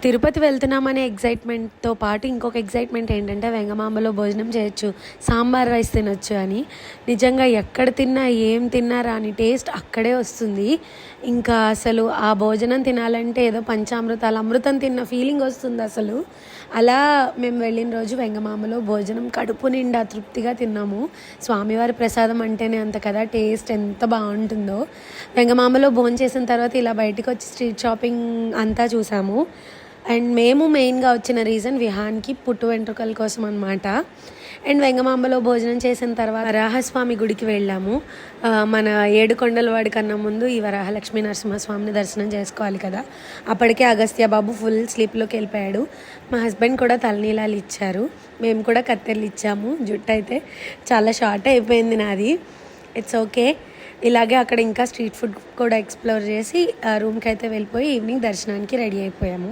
తిరుపతి వెళ్తున్నామనే ఎగ్జైట్మెంట్తో పాటు ఇంకొక ఎగ్జైట్మెంట్ ఏంటంటే వెంగమాంబలో భోజనం చేయొచ్చు, సాంబార్ రైస్ తినొచ్చు అని. నిజంగా ఎక్కడ తిన్నా ఏం తిన్నారా అని టేస్ట్ అక్కడే వస్తుంది. ఇంకా అసలు ఆ భోజనం తినాలంటే ఏదో పంచామృతాలు అమృతం తిన్న ఫీలింగ్ వస్తుంది అసలు. అలా మేము వెళ్ళిన రోజు వెంగమాంబలో భోజనం కడుపు నిండా తృప్తిగా తిన్నాము. స్వామివారి ప్రసాదం అంటేనే అంత కదా, టేస్ట్ ఎంత బాగుంటుందో. వెంగమాంబలో భోజనం చేసిన తర్వాత ఇలా బయటకు వచ్చి స్ట్రీట్ షాపింగ్ అంతా చూసాము. అండ్ మేము మెయిన్గా వచ్చిన రీజన్ విహాన్కి పుట్టు వెంట్రుకల కోసం అనమాట. అండ్ వెంగమాంబలో భోజనం చేసిన తర్వాత వరాహస్వామి గుడికి వెళ్ళాము. మన ఏడుకొండల వాడి కన్నా ముందు ఈ వరాహలక్ష్మీ నరసింహస్వామిని దర్శనం చేసుకోవాలి కదా. అప్పటికే అగస్త్య బాబు ఫుల్ స్లీప్లోకి వెళ్ళిపోయాడు. మా హస్బెండ్ కూడా తలనీలాలు ఇచ్చారు, మేము కూడా కత్తెరలు ఇచ్చాము. జుట్టు అయితే చాలా షార్ట్ అయిపోయింది నాది, ఇట్స్ ఓకే. ఇలాగే అక్కడ ఇంకా స్ట్రీట్ ఫుడ్ కూడా ఎక్స్ప్లోర్ చేసి రూమ్కి అయితే వెళ్ళిపోయి ఈవినింగ్ దర్శనానికి రెడీ అయిపోయాము.